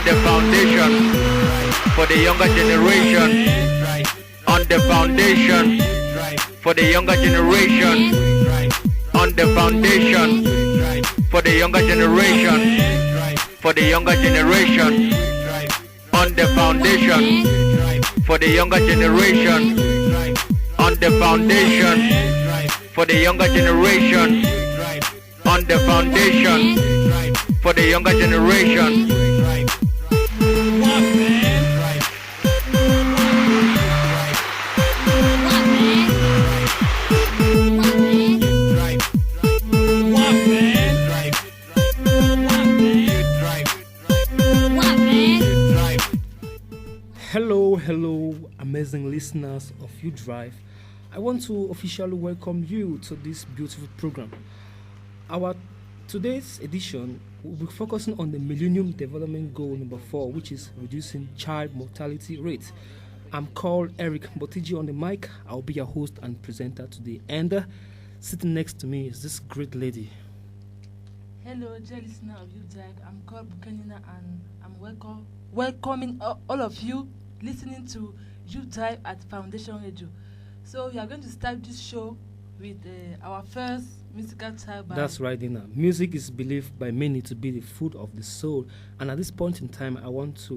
the foundation for the younger generation. On the foundation for the younger generation. On the foundation for the younger generation. For the younger generation. On the foundation for the younger generation. On the foundation for the younger generation. On the foundation for the younger generation. Hello, amazing listeners of You Drive. I want to officially welcome you to this beautiful program. Our today's edition will be focusing on the Millennium Development Goal number 4, which is reducing child mortality rate. I'm called Eric Botiji on the mic. I'll be your host and presenter today. And sitting next to me is this great lady. Hello, dear listener of You Drive. I'm called Bukanina and I'm welcoming all of you listening to You Drive at Foundation Radio. So we are going to start this show with our first musical track. That's right, Dina. Music is believed by many to be the food of the soul, and at this point in time, I want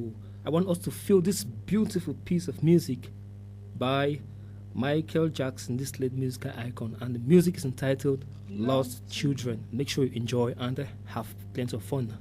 us to feel this beautiful piece of music by Michael Jackson, this late musical icon, and the music is entitled "Lost Children." Make sure you enjoy and have plenty of fun.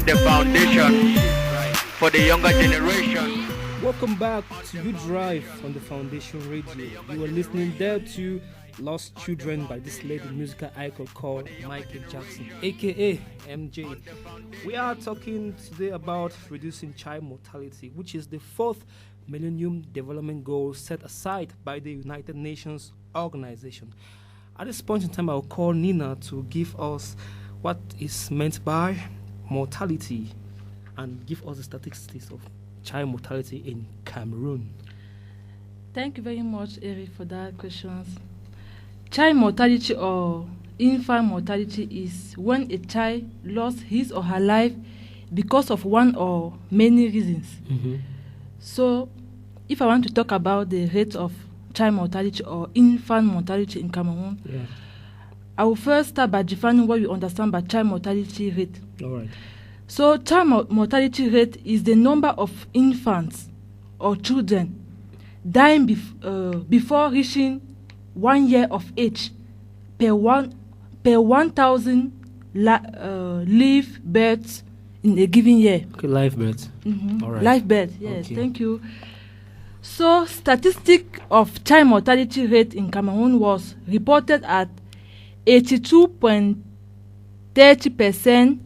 The foundation for the younger generation. Welcome back to You Drive on the Foundation Radio. You were listening there to Lost Children by this lady musical icon called Michael Jackson, aka MJ. We are talking today about reducing child mortality, which is the 4th Millennium Development Goal set aside by the United Nations Organization. At this point in time, I'll call Nina to give us what is meant by mortality and give us the statistics of child mortality in Cameroon. Thank you very much, Eric, for that questions. Child mortality or infant mortality is when a child lost his or her life because of one or many reasons. Mm-hmm. So, if I want to talk about the rate of child mortality or infant mortality in Cameroon, I will first start by defining what we understand by child mortality rate. All right. So, child mortality rate is the number of infants or children dying before reaching 1 year of age per 1,000 live births in a given year. Okay, live births. Mm-hmm. All right. Live birth, yes, okay. Thank you. So, statistic of child mortality rate in Cameroon was reported at 82.30%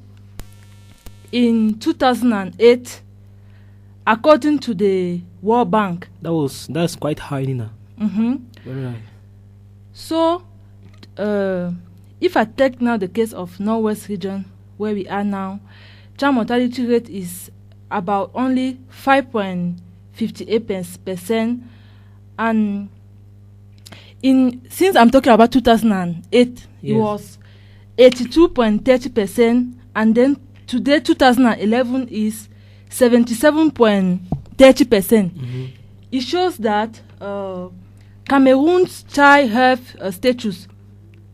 in 2008, according to the World Bank. That's quite high, Nina. Mm-hmm. Very high. So, if I take now the case of Northwest region, where we are now, child mortality rate is about only 5.58%, and since I'm talking about 2008, it was 82.30%, and then today 2011 is 77.30%. Mm-hmm. It shows that Cameroon's child health status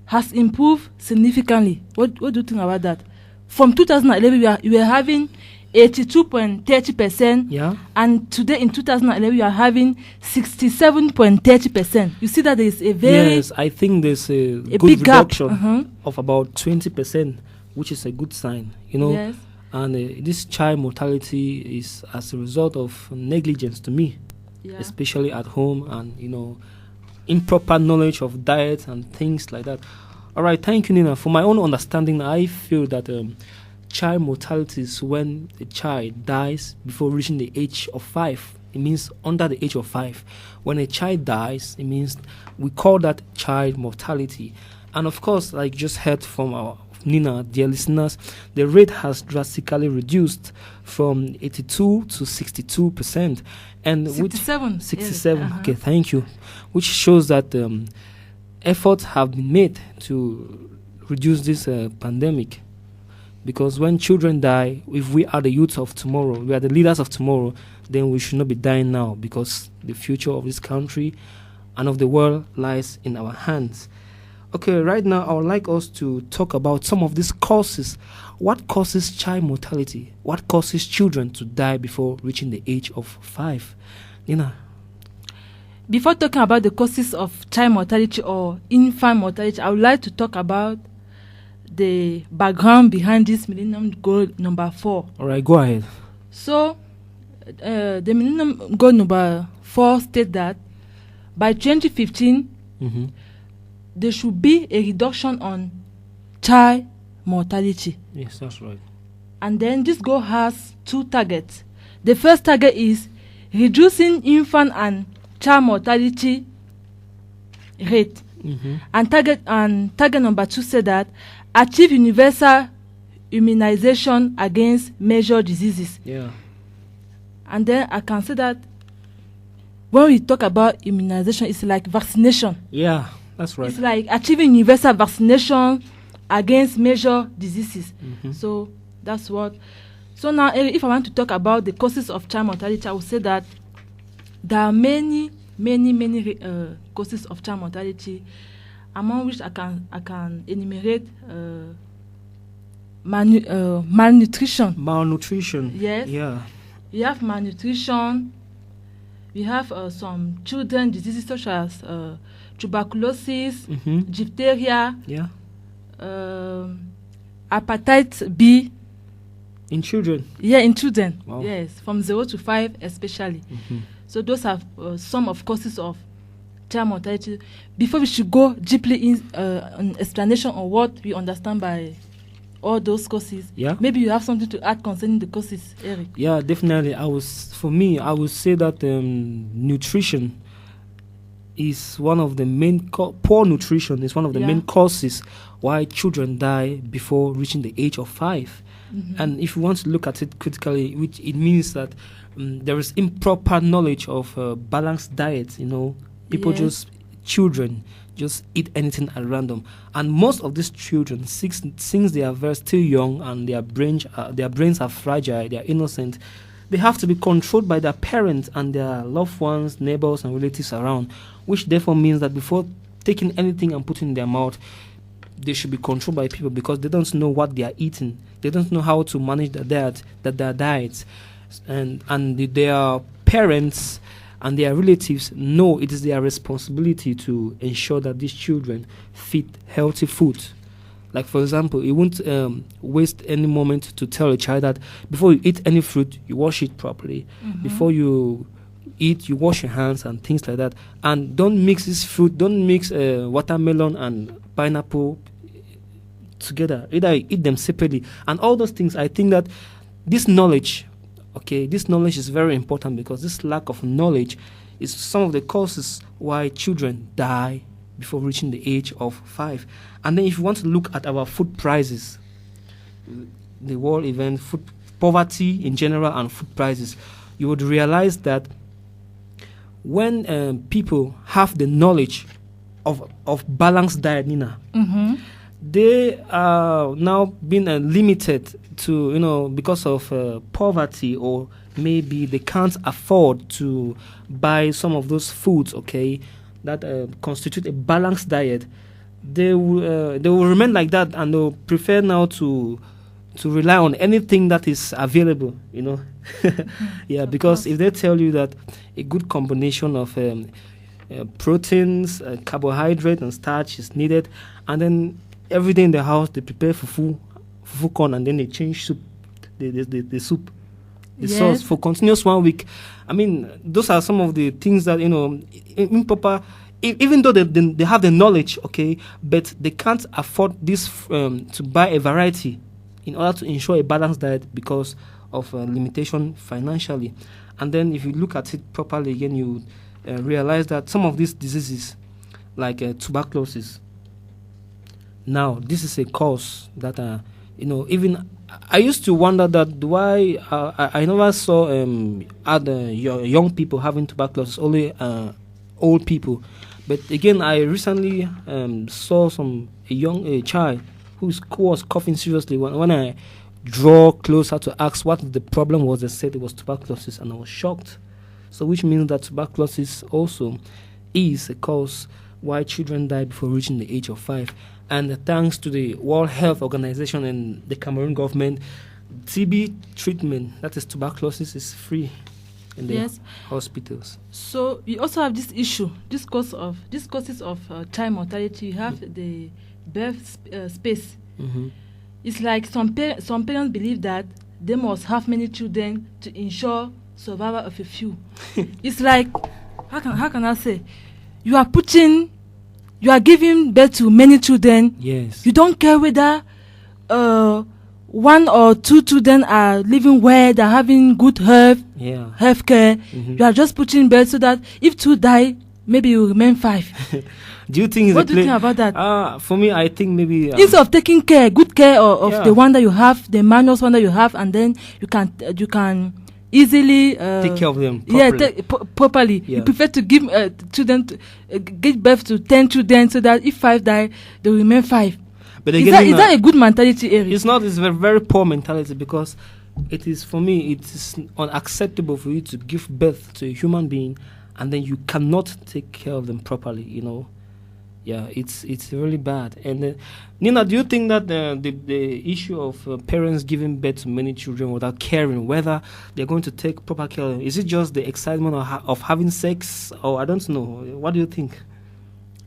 has improved significantly. What do you think about that? From 2011, we were having 82.30%, and today in 2011 we are having 67.30%. You see that there is a very I think there's a good big reduction of about 20%, which is a good sign, Yes. And this child mortality is as a result of negligence to me, especially at home, and improper knowledge of diet and things like that. All right, thank you, Nina. For my own understanding, I feel that child mortality is when a child dies before reaching the age of 5. It means under the age of 5. When a child dies, it means we call that child mortality. And of course, like just heard from our Nina, dear listeners, the rate has drastically reduced from 82 to 62%. And 67. 67. Yes. Okay, thank you. Which shows that efforts have been made to reduce this pandemic. Because when children die, if we are the youth of tomorrow, we are the leaders of tomorrow, then we should not be dying now, because the future of this country and of the world lies in our hands. Okay, right now I would like us to talk about some of these causes. What causes child mortality? What causes children to die before reaching the age of 5? Nina? Before talking about the causes of child mortality or infant mortality, I would like to talk about the background behind this Millennium Goal number 4. All right, go ahead. So, the Millennium Goal number 4 states that by 2015, there should be a reduction on child mortality. Yes, that's right. And then this goal has 2 targets. The first target is reducing infant and child mortality rate. And target number 2 said that achieve universal immunization against major diseases. Yeah. And then I can say that when we talk about immunization, it's like vaccination. Yeah, that's right. It's like achieving universal vaccination against major diseases. So that's what. So now, if I want to talk about the causes of child mortality, I would say that there are many causes of child mortality, among which I can enumerate malnutrition. Malnutrition. Yes. Yeah. We have malnutrition. We have some children diseases such as tuberculosis, diphtheria, hepatitis B. In children? Yeah, in children. Wow. Yes, from 0 to 5 especially. So those are some of causes of child mortality. Before we should go deeply in an explanation on what we understand by all those causes. Yeah. Maybe you have something to add concerning the causes, Eric. Yeah, definitely. I would say that nutrition is one of the main poor nutrition is one of the main causes why children die before reaching the age of 5. And if you want to look at it critically, which it means that there is improper knowledge of balanced diet. People children just eat anything at random, and most of these children, since they are very still young and their brains are fragile, they are innocent, they have to be controlled by their parents and their loved ones, neighbors and relatives around, which therefore means that before taking anything and putting in their mouth, they should be controlled by people, because they don't know what they are eating. They don't know how to manage their diets, and their parents and their relatives know it is their responsibility to ensure that these children feed healthy food. Like, for example, you won't waste any moment to tell a child that before you eat any fruit, you wash it properly. Before you eat, you wash your hands and things like that. And don't mix this fruit, don't mix watermelon and pineapple together. Either you eat them separately. And all those things, I think that this knowledge is very important, because this lack of knowledge is some of the causes why children die before reaching the age of 5. And then if you want to look at our food prices, the world event, food poverty in general and food prices, you would realize that when people have the knowledge of balanced diet, Nina, they are now being limited to, because of poverty, or maybe they can't afford to buy some of those foods, that constitute a balanced diet. They will remain like that, and they'll prefer now to rely on anything that is available, Yeah, because if they tell you that a good combination of proteins, carbohydrate and starch is needed, and then every day in the house they prepare fufu corn, and then they change soup, the soup, the sauce for continuous 1 week. I mean, those are some of the things that improper. Even though they have the knowledge, but they can't afford this to buy a variety in order to ensure a balanced diet because of limitation financially. And then if you look at it properly again, you realize that some of these diseases, like tuberculosis, now this is a cause that, even I used to wonder that why I never saw other young people having tuberculosis, only old people. But again, I recently saw a child who was coughing seriously. When I draw closer to ask what the problem was, they said it was tuberculosis, and I was shocked. So which means that tuberculosis also is a cause why children die before reaching the age of 5. And thanks to the World Health Organization and the Cameroon government, TB treatment, that is tuberculosis, is free in the hospitals. So we also have this issue, this causes of child mortality. You have the birth space. Mm-hmm. It's like some parents believe that they must have many children to ensure survival of a few. It's like, how can I say? You are giving birth to many children. Yes. You don't care whether one or two children are living well, they're having good health care. Mm-hmm. You are just putting birth so that if 2 die, maybe you remain 5. Do you think? What do you think about that? For me, I think maybe instead of taking good care of the one that you have, the minus one that you have, and then you can easily take care of them properly. Properly. Yeah. You prefer to give children give birth to 10 children so that if 5 die, they will remain 5. But again, is that a good mentality, Eric? It's not. It's a very, very poor mentality, because it is, for me, it is unacceptable for you to give birth to a human being and then you cannot take care of them properly. Yeah, it's really bad. And Nina, do you think that the issue of parents giving birth to many children without caring whether they're going to take proper care of them, is it just the excitement of having sex, or I don't know? What do you think?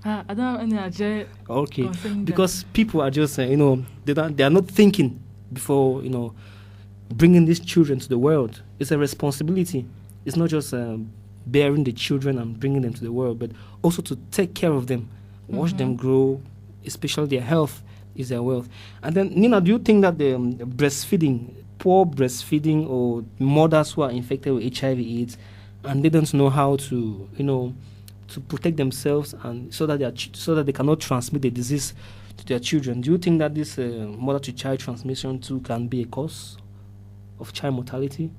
I don't have any idea. Okay, because people are just they are not thinking before bringing these children to the world. It's a responsibility. It's not just bearing the children and bringing them to the world, but also to take care of them. Watch them grow, especially their health is their wealth. And then, Nina, do you think that the poor breastfeeding, or mothers who are infected with HIV/AIDS and they don't know how to, to protect themselves and so that they cannot transmit the disease to their children, do you think that this mother-to-child transmission too can be a cause of child mortality?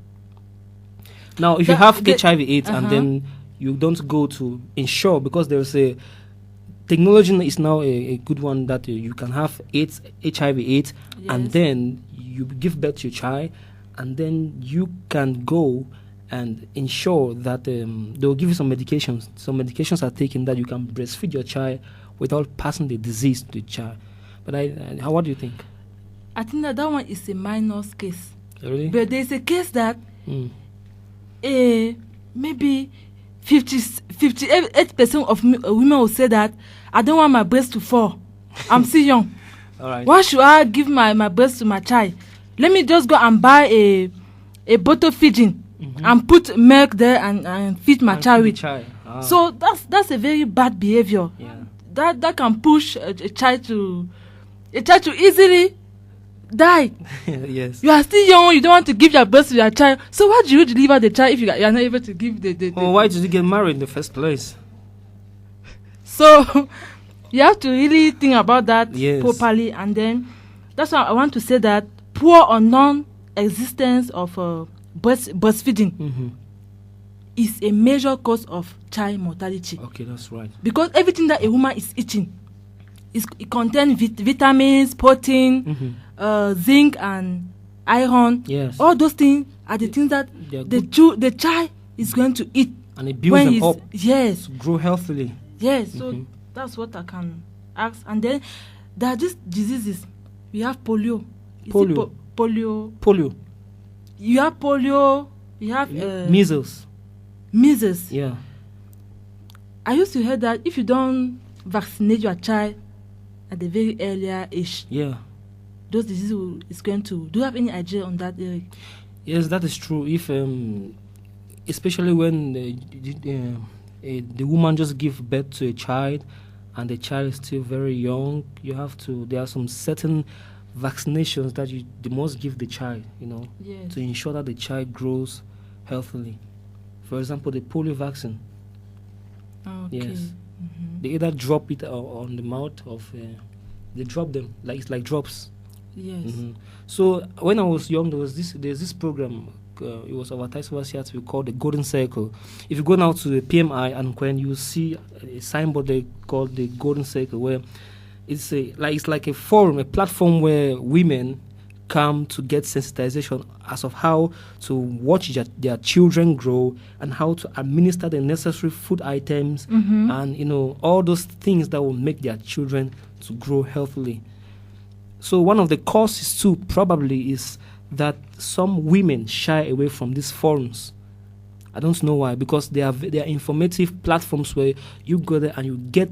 Now, if you have HIV/AIDS and then you don't go to ensure, because there's a technology is now a good one that you can have HIV/AIDS, and then you give birth to your child, and then you can go and ensure that they'll give you some medications. Some medications are taken that you can breastfeed your child without passing the disease to the child. But what do you think? I think that one is a minor case. Really? But there's a case that maybe 58% of women will say that I don't want my breast to fall. I'm still young. All right. Why should I give my breast to my child? Let me just go and buy a bottle feeding and put milk there and feed my child with. So that's a very bad behavior. Yeah. That can push a child to easily die. Yes. You are still young. You don't want to give your breast to your child. So why do you deliver the child if you are not able to give the why did you get married in the first place? So you have to really think about that properly, and then that's why I want to say that poor or non-existence of breastfeeding is a major cause of child mortality. Okay, that's right. Because everything that a woman is eating it contains vitamins, protein, zinc, and iron. Yes. All those things are the things that the child is going to eat. And it builds them up. Yes. To grow healthily. Yes. So that's what I can ask. And then there are these diseases. We have polio. Polio. You have polio. You have measles. Measles. Yeah. I used to hear that if you don't vaccinate your child at the very earlier age, those diseases is going to. Do you have any idea on that, Eric? Yes, that is true. If especially when the woman just gives birth to a child and the child is still very young, there are some certain vaccinations that they must give the child, to ensure that the child grows healthily. For example, the polio vaccine. Okay. Yes. They either drop it on the mouth of. They drop them it's like drops. Yes. So when I was young, there's this program. It was advertised over here to be called the Golden Circle. If you go now to the PMI and when you see a signboard they call the Golden Circle, where it's like a forum, a platform where women come to get sensitization as of how to watch their children grow and how to administer the necessary food items and all those things that will make their children to grow healthily. So one of the causes too probably is that some women shy away from these forums. I don't know why, because they are informative platforms where you go there and you get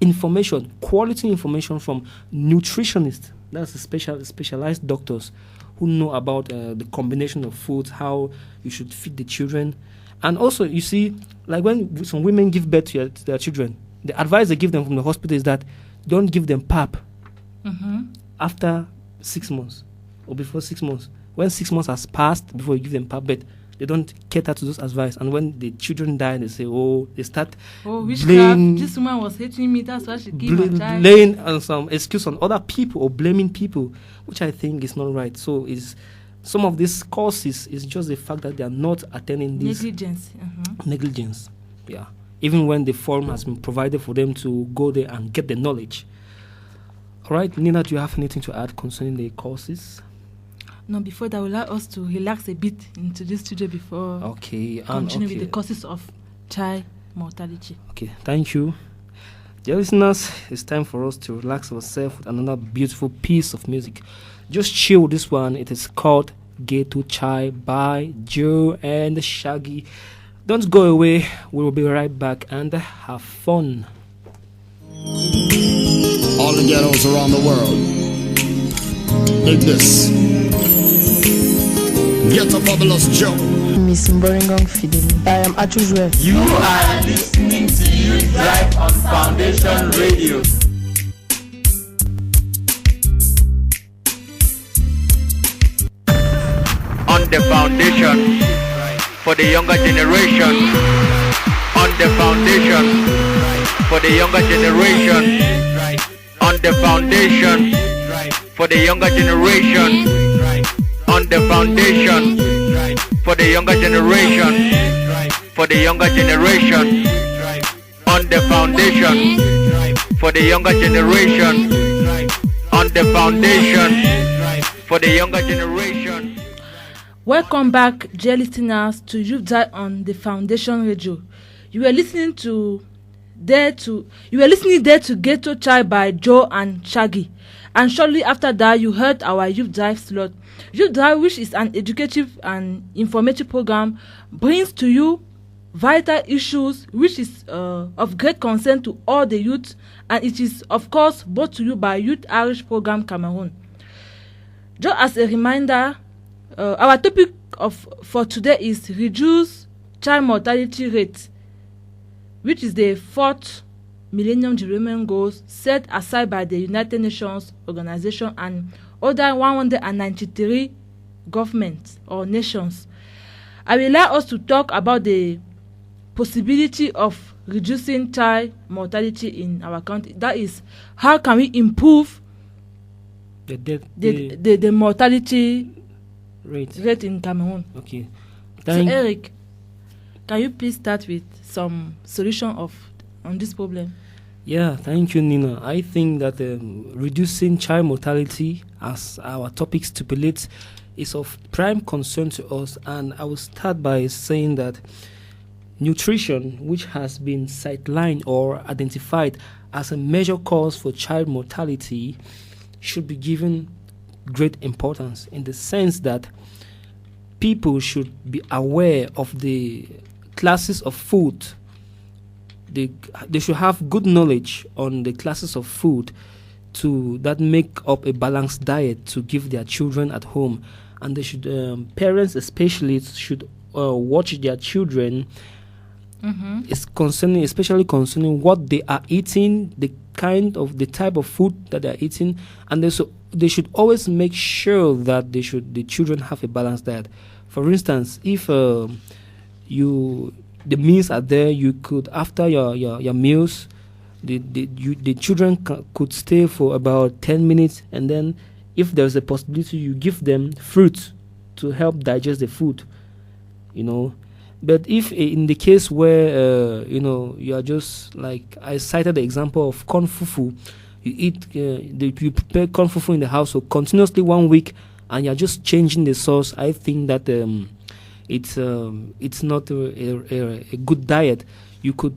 information, quality information from nutritionists. That's specialized doctors who know about the combination of foods, how you should feed the children. And also, you see, like when some women give birth to their children, the advice they give them from the hospital is that don't give them pap after 6 months or before 6 months. When 6 months has passed before you give them pap, but they don't cater to those advice. And when the children die, they say, they start blaming. This woman was hating me, that's why she gave my child. Laying some excuse on other people or blaming people, which I think is not right. So some of these causes is just the fact that they are not attending this negligence. Yeah. Even when the forum has been provided for them to go there and get the knowledge. All right, Nina, do you have anything to add concerning the causes? No, before that, we'll allow us to relax a bit into this studio before continue with the causes of child mortality. Okay, thank you. Dear listeners, it's time for us to relax ourselves with another beautiful piece of music. Just chill with this one. It is called Ghetto Child by Joe and Shaggy. Don't go away. We will be right back and have fun. All the ghettos around the world, take this. Get a fabulous Joe. Miss Mboringong Fidel. I am Achujwe. You are listening to Youth Drive on Foundation Radio. On the foundation for the younger generation. On the foundation for the younger generation. On the foundation for the younger generation. On the foundation for the younger generation. For the younger generation. On the foundation for the younger generation. On the foundation for the younger generation. Welcome back, dear listeners, to Youth Drive on the Foundation Radio. You were listening there to Ghetto Child by Joe and Shaggy. And shortly after that, you heard our Youth Drive slot. Youth Drive, which is an educative and informative program, brings to you vital issues which is of great concern to all the youth, and it is, of course, brought to you by Youth Irish Program Cameroon. Just as a reminder, our topic for today is reduce child mortality rate, which is the 4th Millennium Development Goals set aside by the United Nations Organization and other 193 governments or nations. I will allow us to talk about the possibility of reducing child mortality in our country. That is, how can we improve the mortality rate in Cameroon? Okay. So Eric, can you please start with some solution on this problem? Yeah, thank you, Nina. I think that reducing child mortality, as our topic stipulates, is of prime concern to us. And I will start by saying that nutrition, which has been sidelined or identified as a major cause for child mortality, should be given great importance, in the sense that people should be aware of the classes of food. They should have good knowledge on the classes of food that make up a balanced diet to give their children at home, and they should parents especially should watch their children. Especially concerning what they are eating, the type of food that they are eating, and they should always make sure that the children have a balanced diet. For instance, if the meals are there. You could, after your meals, the children could stay for about 10 minutes, and then if there's a possibility, you give them fruit to help digest the food, But if in the case where you are just like I cited the example of corn fufu, you prepare corn fufu in the house so continuously 1 week, and you're just changing the sauce, I think that it's not a good diet. You could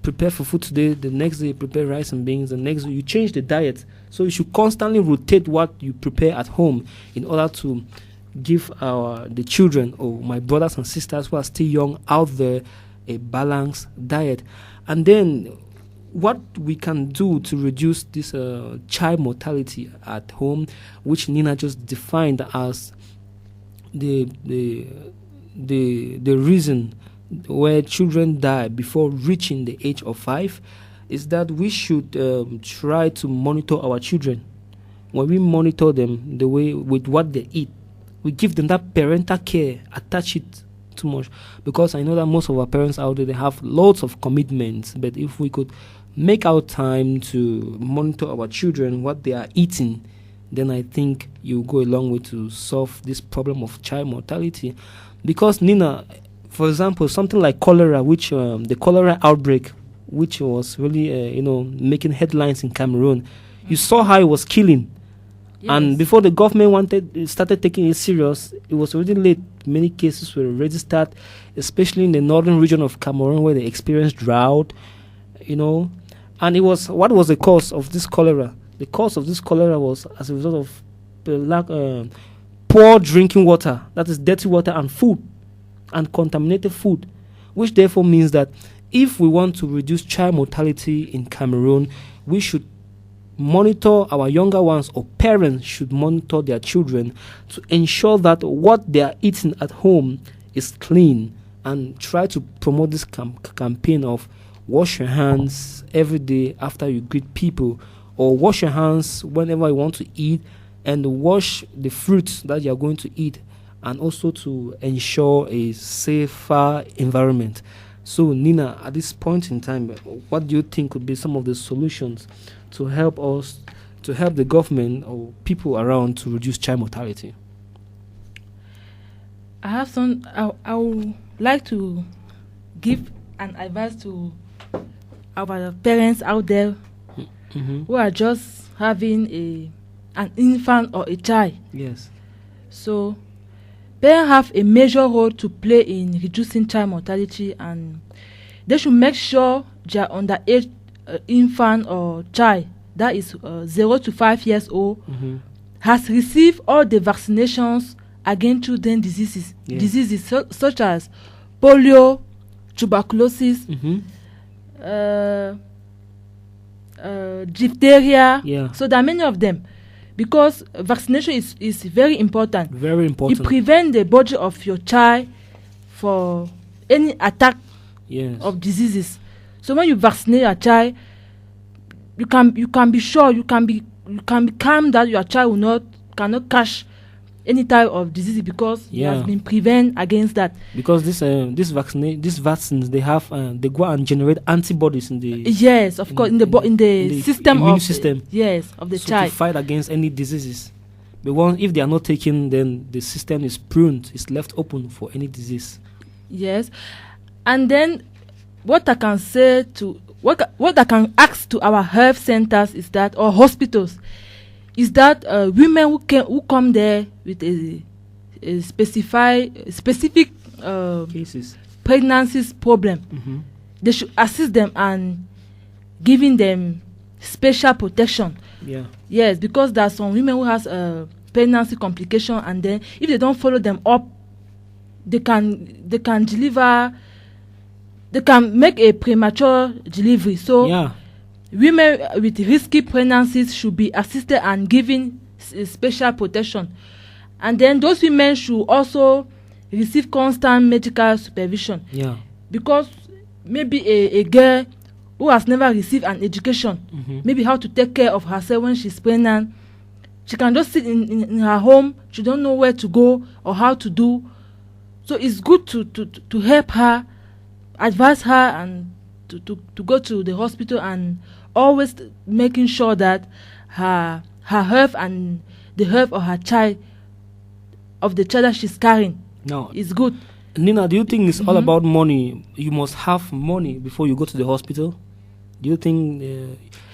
prepare fufu today, the next day you prepare rice and beans, the next day you change the diet. So you should constantly rotate what you prepare at home in order to give the children or my brothers and sisters who are still young out there a balanced diet. And then what we can do to reduce this child mortality at home, which Nina just defined as the reason where children die before reaching the age of 5, is that we should try to monitor our children. When we monitor them the way with what they eat, we give them that parental care, attach it too much, because I know that most of our parents out there, they have lots of commitments, but if we could make our time to monitor our children, what they are eating, then I think you go a long way to solve this problem of child mortality. Because Nina, for example, something like cholera, which the cholera outbreak, which was really making headlines in Cameroon, you saw how it was killing. Yes. And before the government started taking it serious, it was already late. Many cases were registered, especially in the northern region of Cameroon where they experienced drought, And what was the cause of this cholera? The cause of this cholera was as a result of poor drinking water, that is dirty water, and food, and contaminated food, which therefore means that if we want to reduce child mortality in Cameroon, we should monitor our younger ones, or parents should monitor their children to ensure that what they are eating at home is clean, and try to promote this campaign of wash your hands every day after you greet people, or wash your hands whenever you want to eat, and wash the fruits that you are going to eat, and also to ensure a safer environment. So, Nina, at this point in time, what do you think could be some of the solutions to help the government or people around to reduce child mortality? I would like to give an advice to our parents out there who are just having an infant or a child. Yes. So parents have a major role to play in reducing child mortality, and they should make sure their underage infant or child, that is 0 to 5 years old, has received all the vaccinations against children diseases, such as polio, tuberculosis, diphtheria. So there are many of them, because vaccination is very important. Very important. It prevents the body of your child for any attack of diseases. So when you vaccinate your child, you can be sure, you can be calm that your child cannot catch any type of disease, because it has been prevented against that. Because these vaccines, they go and generate antibodies in the in the system immune of system of the child, to fight against any diseases. But if they are not taken, then the system is pruned, it's left open for any disease. Yes, and then what I can say to what I can ask to our health centers is that, or hospitals, is that women who come there with a specific cases, pregnancies problem, they should assist them and giving them special protection. Yes, because there are some women who has pregnancy complication, and then if they don't follow them up, they can make a premature delivery. So women with risky pregnancies should be assisted and given special protection. And then those women should also receive constant medical supervision. Because maybe a girl who has never received an education, maybe how to take care of herself when she's pregnant, she can just sit in her home. She don't know where to go or how to do. So it's good to help her, advise her, and to go to the hospital, and always making sure that her health and the health of her child, of the child that she's carrying, is good. Nina, do you think it's all about money? You must have money before you go to the hospital? Do you think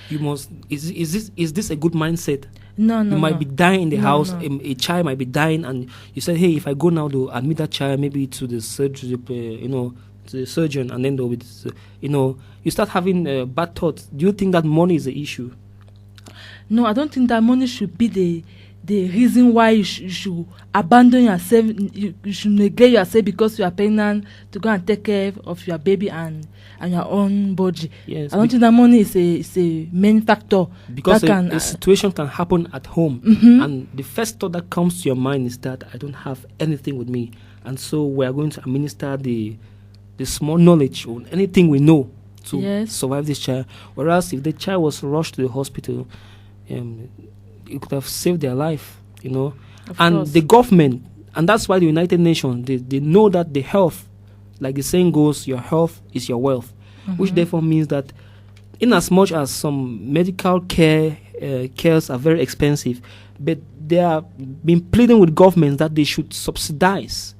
you must? Is this a good mindset? No. You might be dying in the house. A child might be dying, and you say, "Hey, if I go now to admit that child, maybe to the surgery, to the surgeon, and then they'll be, you start having bad thoughts." Do you think that money is the issue? No, I don't think that money should be the reason why you should abandon yourself. You should neglect yourself because you are pregnant to go and take care of your baby and your own body. Yes, I don't think that money is a main factor. Because a situation can happen at home, and the first thought that comes to your mind is that I don't have anything with me, and so we are going to administer the small knowledge or anything we know to survive this child. Whereas if the child was rushed to the hospital, it could have saved their life, Of course. The government, and that's why the United Nations, they know that the health, like the saying goes, your health is your wealth, which therefore means that in as much as some medical cares are very expensive, but they have been pleading with governments that they should subsidize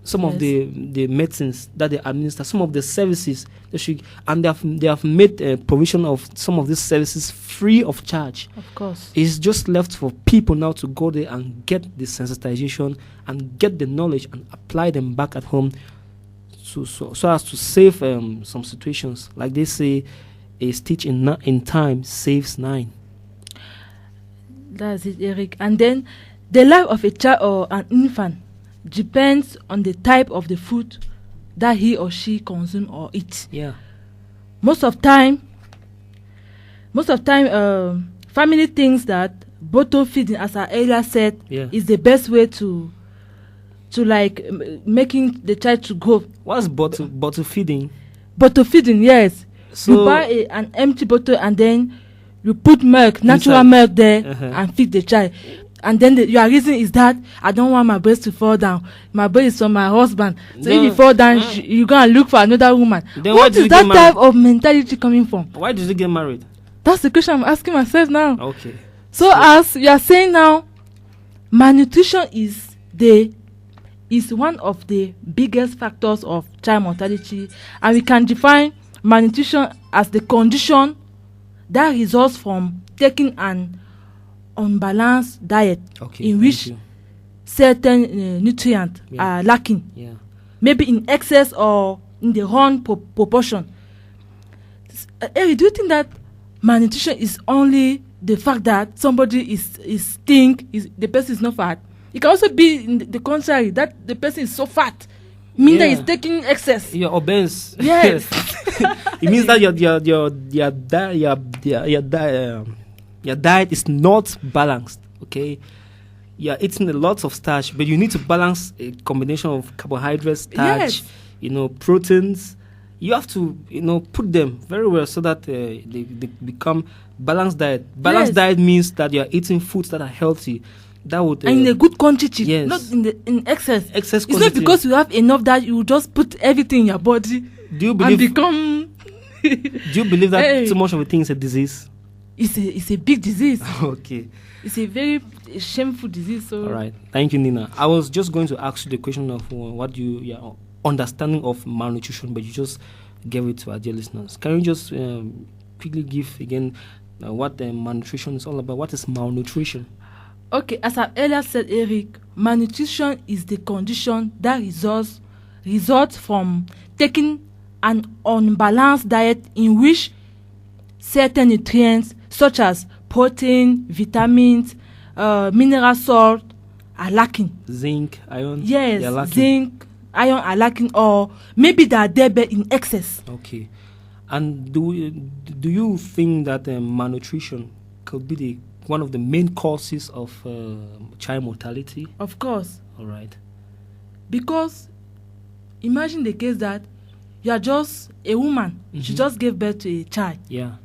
some of the medicines that they administer, some of the services they should, and they have made provision of some of these services free of charge. Of course, it's just left for people now to go there and get the sensitization and get the knowledge and apply them back at home, so as to save some situations. Like they say, a stitch in time saves 9. That's it, Eric. And then the life of a child or an infant depends on the type of the food that he or she consume or eat. Yeah. Most of time, family thinks that bottle feeding, as I earlier said, is the best way to making the child to grow. What's bottle feeding? Bottle feeding, yes. So you buy an empty bottle and then you put milk, natural milk there, and feed the child. And then your reason is that I don't want my breast to fall down. My breast is from my husband. So if you fall down, you're going to look for another woman. Then what is that type of mentality coming from? Why did you get married? That's the question I'm asking myself now. Okay. So as you are saying now, malnutrition is one of the biggest factors of child mortality. And we can define malnutrition as the condition that results from taking an unbalanced diet in which certain nutrients are lacking, maybe in excess or in the wrong proportion. Eric, do you think that malnutrition is only the fact that somebody is thin, the person is not fat? It can also be in the contrary, that the person is so fat, meaning that he's taking excess. You're obese. Yes. It means that your diet is not balanced. Okay, you're eating a lot of starch, but you need to balance a combination of carbohydrates, starch, proteins. You have to, put them very well so that they become balanced diet. Balanced diet means that you're eating foods that are healthy. That would and in a good quantity, not in excess. Excess quantity. It's not because you have enough that you just put everything in your body. Do you believe? And become. Do you believe that too much of a thing is a disease? It's a big disease. Okay. It's a very shameful disease. So. All right. Thank you, Nina. I was just going to ask you the question of what your understanding of malnutrition, but you just gave it to our dear listeners. Can you just quickly give again what malnutrition is all about? What is malnutrition? Okay, as I earlier said, Eric, malnutrition is the condition that results from taking an unbalanced diet in which certain nutrients such as protein, vitamins, mineral salt are lacking. Zinc, iron. Yes, zinc, iron are lacking, or maybe they are there but in excess. Okay, and do you think that malnutrition could be one of the main causes of child mortality? Of course. All right. Because imagine the case that you are just a woman. She just gave birth to a child. Yeah.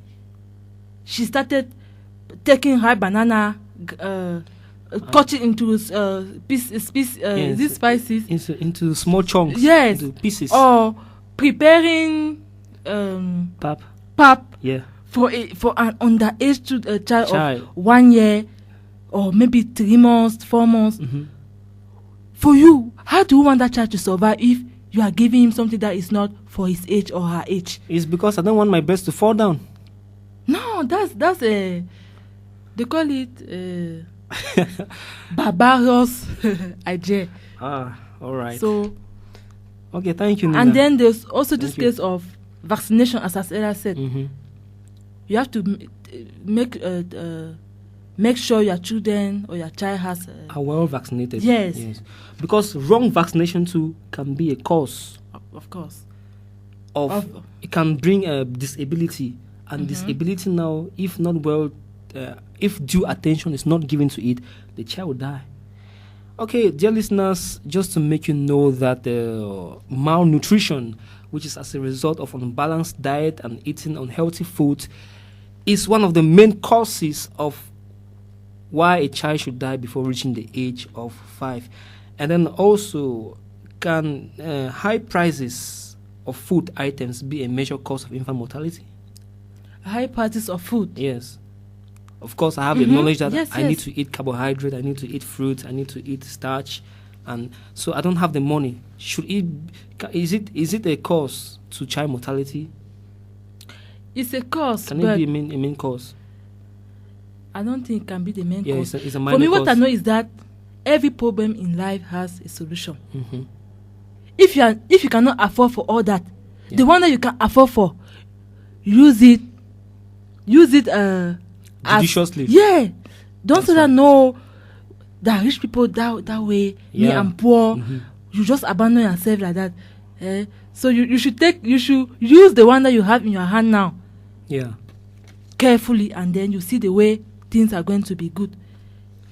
She started taking her banana cut it into these spices. Into small chunks. Yes. Into pieces. Or preparing pap. Yeah. For an underage child of 1 year or maybe 3 months, 4 months. Mm-hmm. For you, how do you want that child to survive if you are giving him something that is not for his age or her age? It's because I don't want my breast to fall down. No, that's they call it barbarous idea. All right. So, okay, thank you, Nina. And then there's also this case of vaccination, as Ella said. Mm-hmm. You have to make sure your children or your child are well vaccinated. Yes. Because wrong vaccination too can be a cause. Of course. It can bring a disability. And disability now, if not well, if due attention is not given to it, the child will die. Okay, dear listeners, just to make you know that malnutrition, which is as a result of unbalanced diet and eating unhealthy food, is one of the main causes of why a child should die before reaching the age of 5. And then also, can high prices of food items be a major cause of infant mortality? High prices of food? Yes. Of course, I have the knowledge that I need to eat carbohydrate, I need to eat fruit, I need to eat starch, and so I don't have the money. Is it a cause to child mortality? It's a cause. Can it be a main cause? I don't think it can be the main cause. It's a minor For me, cause. what I know is that every problem in life has a solution. Mm-hmm. If you cannot afford for all that, the one that you can afford for, use it judiciously. Don't say that no, that rich people that way, me I'm poor. Mm-hmm. You just abandon yourself like that. So you should use the one that you have in your hand now. Yeah. Carefully, and then you see the way things are going to be good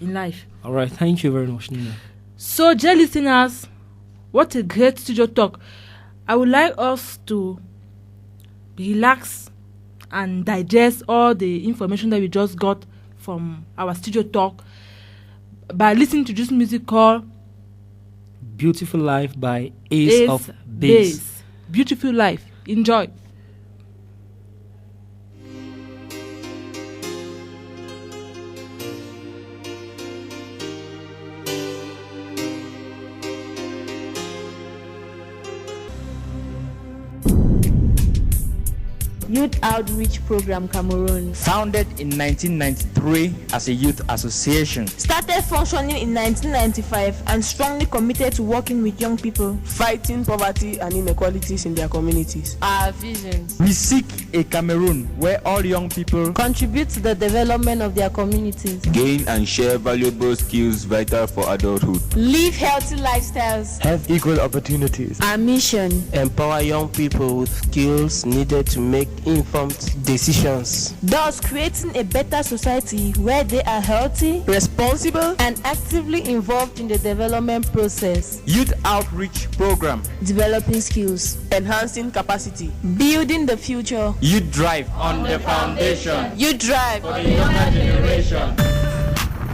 in life. All right, thank you very much, Nina. So, dear listeners, what a great studio talk. I would like us to relax and digest all the information that we just got from our studio talk by listening to this music called Beautiful Life by Ace of Base. Beautiful Life. Enjoy. Youth Outreach Program Cameroon. Founded in 1993 as a youth association. Started functioning in 1995 and strongly committed to working with young people, fighting poverty and inequalities in their communities. Our visions. We seek a Cameroon where all young people contribute to the development of their communities, gain and share valuable skills vital for adulthood, live healthy lifestyles, have equal opportunities. Our mission: empower young people with skills needed to make informed decisions, thus creating a better society where they are healthy, responsible, and actively involved in the development process. Youth Outreach Program. Developing skills, enhancing capacity, building the future. Youth Drive on the foundation. Youth Drive for the younger generation.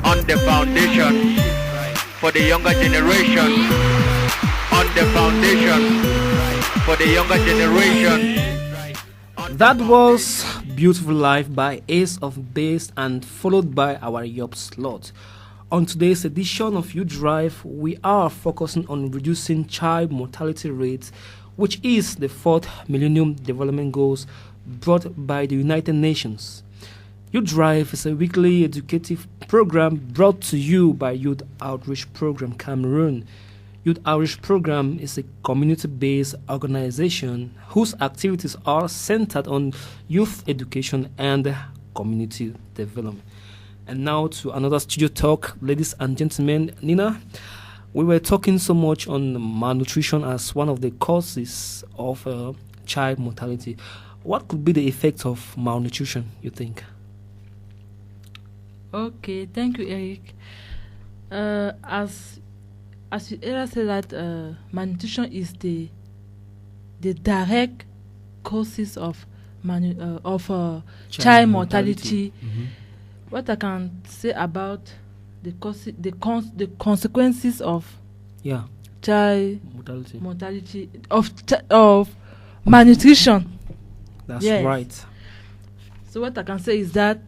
On the foundation for the younger generation. On the foundation for the younger generation. That was Beautiful Life by Ace of Base and followed by our Yop slot. On today's edition of You Drive, we are focusing on reducing child mortality rates, which is the 4th Millennium Development Goals brought by the United Nations. You Drive is a weekly educative program brought to you by Youth Outreach Program Cameroon. Youth Outreach Program is a community-based organization whose activities are centered on youth education and community development. And now to another studio talk, ladies and gentlemen. Nina, we were talking so much on malnutrition as one of the causes of child mortality. What could be the effects of malnutrition, you think? Okay, thank you, Eric. As you earlier said that malnutrition is the direct causes of child mortality. Mm-hmm. What I can say about the consequences of child mortality of malnutrition. That's right. So what I can say is that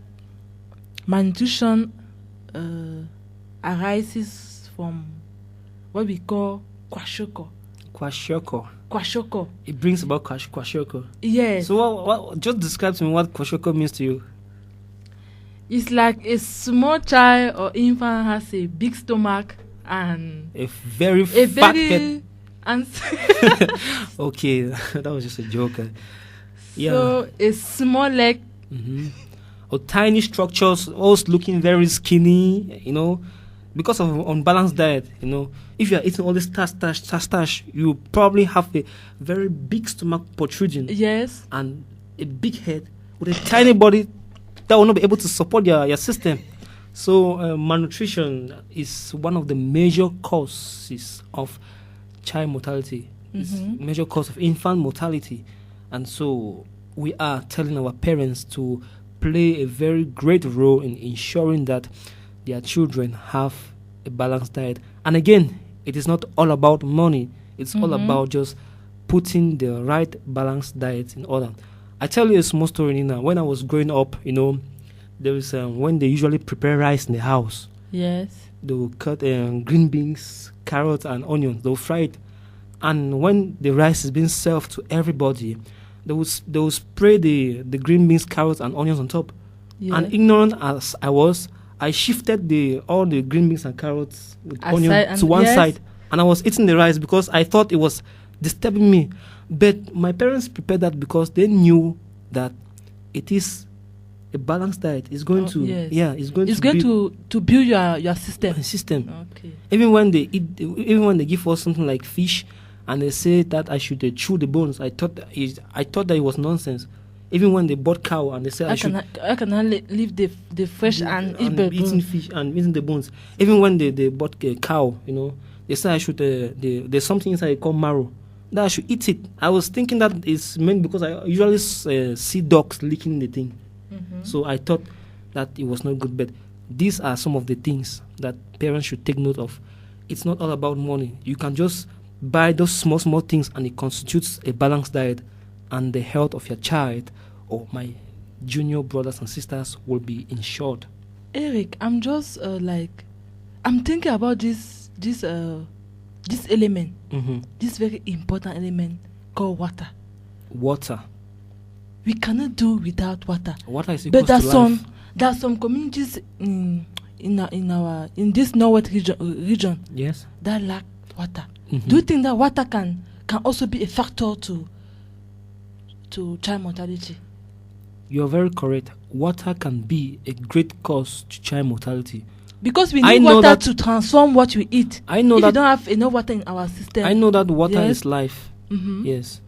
malnutrition arises from what we call kwashiorkor. It brings about kwashiorkor. Yes. So what just describe to me what kwashiorkor means to you. It's like a small child or infant has a big stomach and a very fat head. Okay, that was just a joke. So a small leg. Or tiny structures, all looking very skinny, because of unbalanced diet, If you are eating all this stash, you probably have a very big stomach protruding. Yes. And a big head with a tiny body that will not be able to support your system. So malnutrition is one of the major causes of child mortality. It's a major cause of infant mortality. And so we are telling our parents to play a very great role in ensuring that their children have a balanced diet. And again, it is not all about money. It's all about just putting the right balanced diet in order. I tell you a small story, Nina. When I was growing up, there is when they usually prepare rice in the house. Yes. They will cut green beans, carrots, and onions. They will fry it. And when the rice is being served to everybody, they will spray the green beans, carrots, and onions on top. Yeah. And ignorant as I was, I shifted all the green beans and carrots with onion to one side. And I was eating the rice because I thought it was disturbing me. But my parents prepared that because they knew that it is a balanced diet. It's going to build your system. Okay. Even when they give us something like fish, and they say that I should chew the bones, I thought that it was nonsense. Even when they bought cow and they say I cannot leave the fresh and eat the eating fish and eating the bones. Even when they bought a cow, they say I should. There's something inside called marrow, that I should eat it. I was thinking that it's meant because I usually see dogs licking the thing. So I thought that it was not good. But these are some of the things that parents should take note of. It's not all about money. You can just buy those small things and it constitutes a balanced diet, and the health of your child or my junior brothers and sisters will be ensured. Eric, I'm just I'm thinking about this element, this very important element called water. Water. We cannot do without water. Water is equal to life. But there are some communities in this northwest region yes, that lack water. Do you think that water can also be a factor to child mortality? You are very correct. Water can be a great cause to child mortality. Because we need water to transform what we eat. I know if that we don't have enough water in our system. I know that water is life. Yes.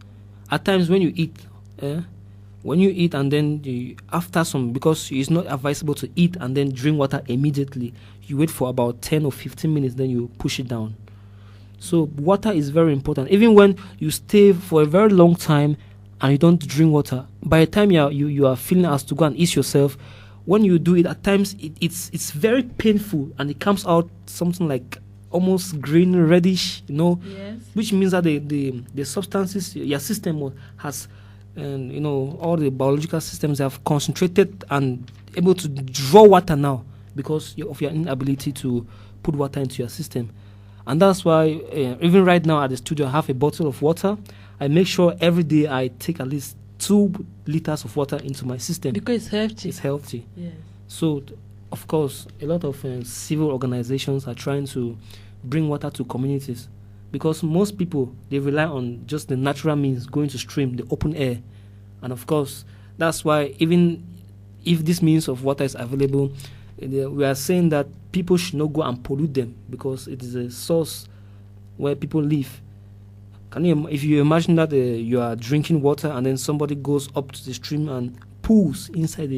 At times when you eat, and then after some, because it's not advisable to eat and then drink water immediately, you wait for about 10 or 15 minutes, then you push it down. So water is very important. Even when you stay for a very long time and you don't drink water, by the time you are feeling as to go and ease yourself, when you do it, at times it's very painful and it comes out something like almost green, reddish, yes. Which means that the substances your system has, all the biological systems have concentrated and able to draw water now because of your inability to put water into your system. And that's why even right now at the studio I have a bottle of water. I make sure every day I take at least 2 liters of water into my system. Because it's healthy. It's healthy. Yes. So, of course, a lot of civil organizations are trying to bring water to communities because most people, they rely on just the natural means, going to stream, the open air. And of course, that's why even if this means of water is available, we are saying that people should not go and pollute them because it is a source where people live. If you imagine that you are drinking water and then somebody goes up to the stream and pools inside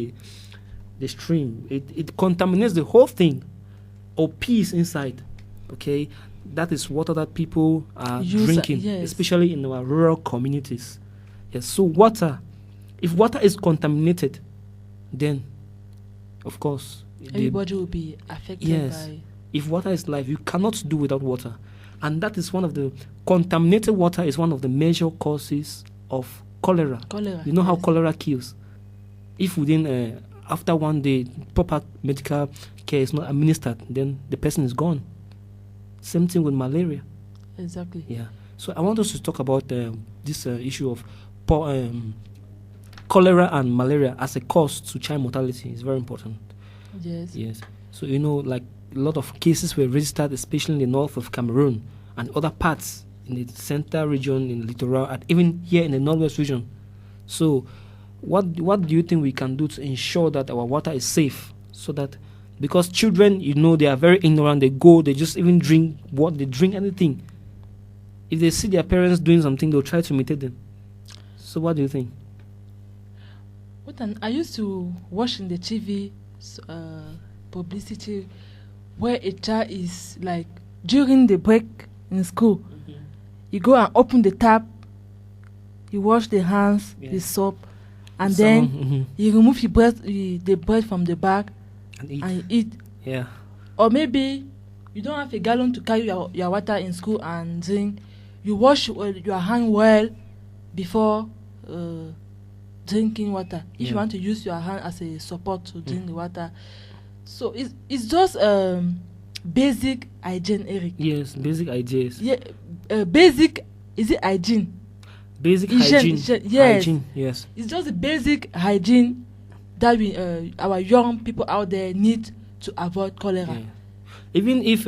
the stream, it contaminates the whole thing or pees inside. Okay, that is water that people are drinking, yes. Especially in our rural communities. Yes, so water, if water is contaminated, then of course Everybody will be affected by. If water is life, you cannot do without water. And that is one of the contaminated water is one of the major causes of cholera. You know how cholera kills. If within after one day proper medical care is not administered, then the person is gone. Same thing with malaria. Exactly. Yeah. So I want us to talk about this issue of cholera and malaria as a cause to child mortality. It's very important. Yes. So like a lot of cases were registered, especially in the north of Cameroon and other parts in the central region, in the littoral, and even here in the northwest region. So what do you think we can do to ensure that our water is safe? So that, because children, they are very ignorant, they just even drink they drink anything. If they see their parents doing something, they'll try to imitate them. So what do you think? I used to watch in the TV publicity where a child is like during the break in school, you go and open the tap, you wash the hands, the soap, and then you remove the bread from the bag and eat. Yeah. Or maybe you don't have a gallon to carry your water in school and drink. You wash your hand well before drinking water. If you want to use your hand as a support to drink the water. So it's just basic hygiene, Eric. Yes, basic hygiene. Yeah, basic, is it hygiene? Basic hygiene. Yes. Hygiene, yes. It's just the basic hygiene that our young people out there need to avoid cholera. Yeah. Even if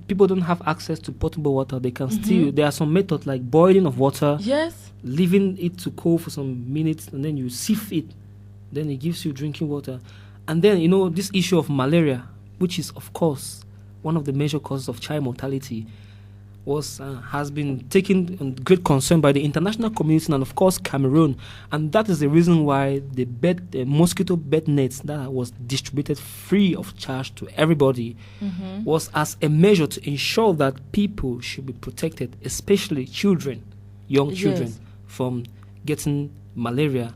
people don't have access to potable water, they can still. There are some methods like boiling of water. Yes. Leaving it to cool for some minutes, and then you sieve it. Then it gives you drinking water. And then this issue of malaria, which is of course one of the major causes of child mortality, has been taken great concern by the international community and of course Cameroon, and that is the reason why the mosquito bed nets that was distributed free of charge to everybody was as a measure to ensure that people should be protected, especially young children, from getting malaria.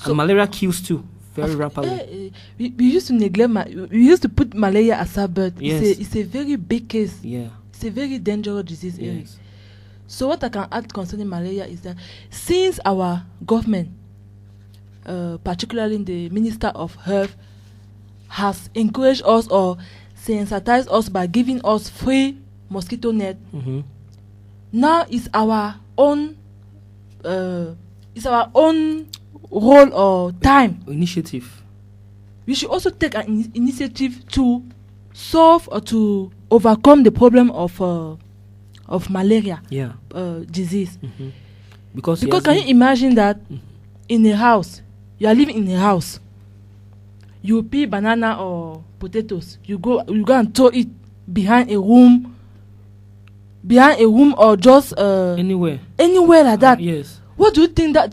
And malaria kills too. Very rapidly. We used to neglect. We used to put malaria aside, but yes. It's a very big case. Yeah, it's a very dangerous disease. Yes. So what I can add concerning malaria is that since our government, particularly the Minister of Health, has encouraged us or sensitized us by giving us free mosquito net, now it's our own. It's our own role or time initiative. We should also take an initiative to solve or to overcome the problem of malaria disease. Because can you imagine that in a house, you are living in a house, you peel banana or potatoes, you go and throw it behind a room or just anywhere like that. Yes. What do you think that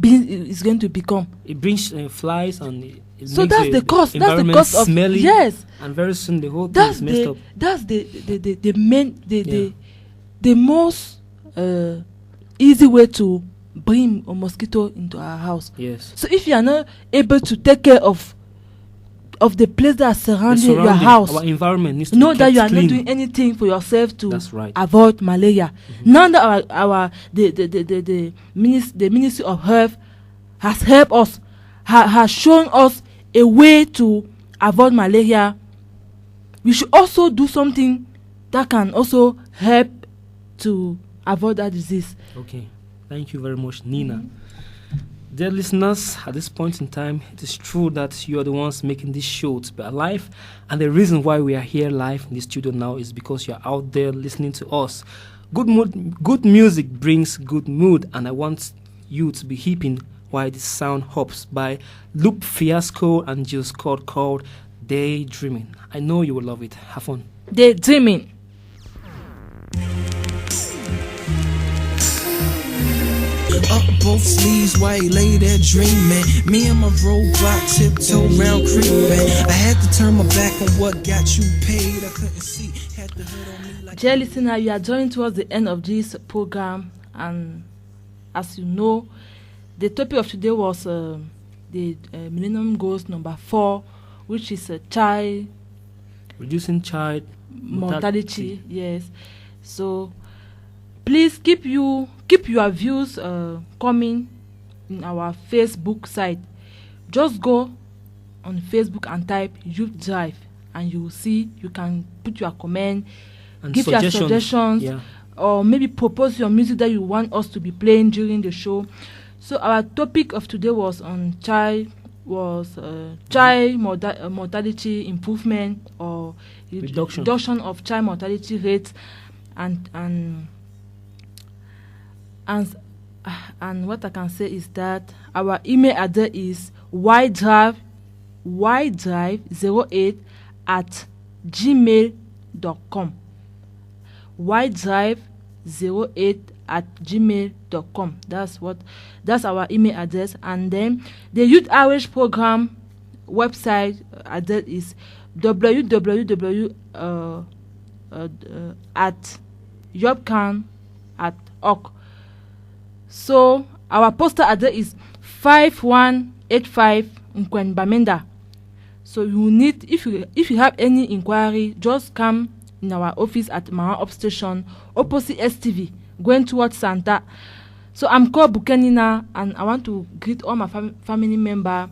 is going to become? It brings flies and it so that's the cost. That's the cost of smelly. Yes. And very soon the whole thing is messed up. That's the main the most easy way to bring a mosquito into our house. Yes. So if you are not able to take care of the place that surrounding your house, our environment needs to know be that you are clean. not doing anything for yourself to right. avoid malaria. Now that the Ministry of Health has helped us, has shown us a way to avoid malaria, we should also do something that can also help to avoid that disease. Okay, thank you very much, Nina. Dear listeners, at this point in time, it is true that you are the ones making this show to be alive, and the reason why we are here live in the studio now is because you are out there listening to us. Good music brings good mood, and I want you to be hipping while the sound hops by Loop Fiasco and Jill Scott called Daydreaming. I know you will love it. Have fun. Daydreaming. Up both sleeves while you lay there dreaming. Me and my robot tiptoe round creeping. I had to turn my back on what got you paid. I couldn't see. Had the hood on me like. Dear listener, you are joining towards the end of this program, and as you know, the topic of today was the the Millennium Goals number 4, which is a child reducing child mortality. Yes. So please keep your views coming in our Facebook site. Just go on Facebook and type Youth Drive, and you will see you can put your comment and give your suggestions, or maybe propose your music that you want us to be playing during the show. So our topic of today was on child mortality improvement or reduction of child mortality rates, and what I can say is that our email address is ydrive08@gmail.com. ydrive08@gmail.com. That's our email address. And then the Youth Outreach Program website address is www.yopcan.org. So our postal address is 5185 Bamenda. So you need, if you have any inquiry, just come in our office at Mahan Up Station, opposite STV, going towards Santa. So I'm called Bukenina, and I want to greet all my family members,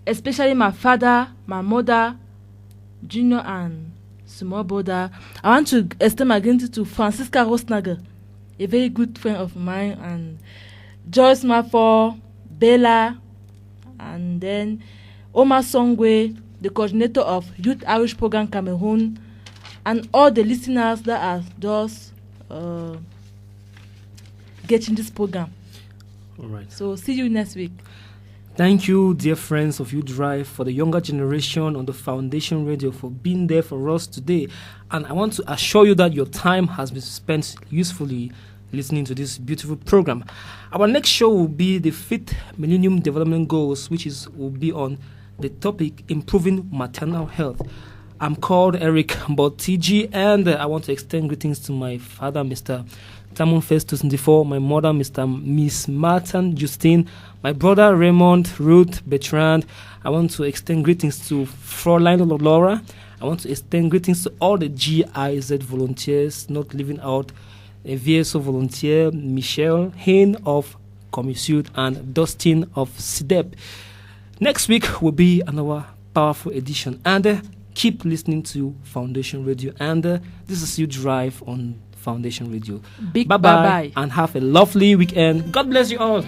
especially my father, my mother, junior and small brother. I want to extend my gratitude to Francisca Rosnager, a very good friend of mine, and Joyce Mafo, Bella, and then Omar Songwe, the coordinator of Youth Irish Program Cameroon, and all the listeners that are just getting this program. All right. So see you next week. Thank you, dear friends of Youth Drive, for the younger generation on the Foundation Radio, for being there for us today. And I want to assure you that your time has been spent usefully listening to this beautiful program. Our next show will be the 5th Millennium Development Goals, which will be on the topic improving maternal health. I'm called Eric Mbotiji, and I want to extend greetings to my father, Mr. Tamon Festus Ndifo, my mother, Miss Martin Justine, my brother Raymond, Ruth, Bertrand. I want to extend greetings to Fräulein Laura. I want to extend greetings to all the GIZ volunteers, not leaving out a VSO volunteer, Michelle Hain of Comisud, and Dustin of SIDEP. Next week will be another powerful edition, and keep listening to Foundation Radio. And this is Youth Drive on Foundation Radio. Bye-bye. And have a lovely weekend. God bless you all.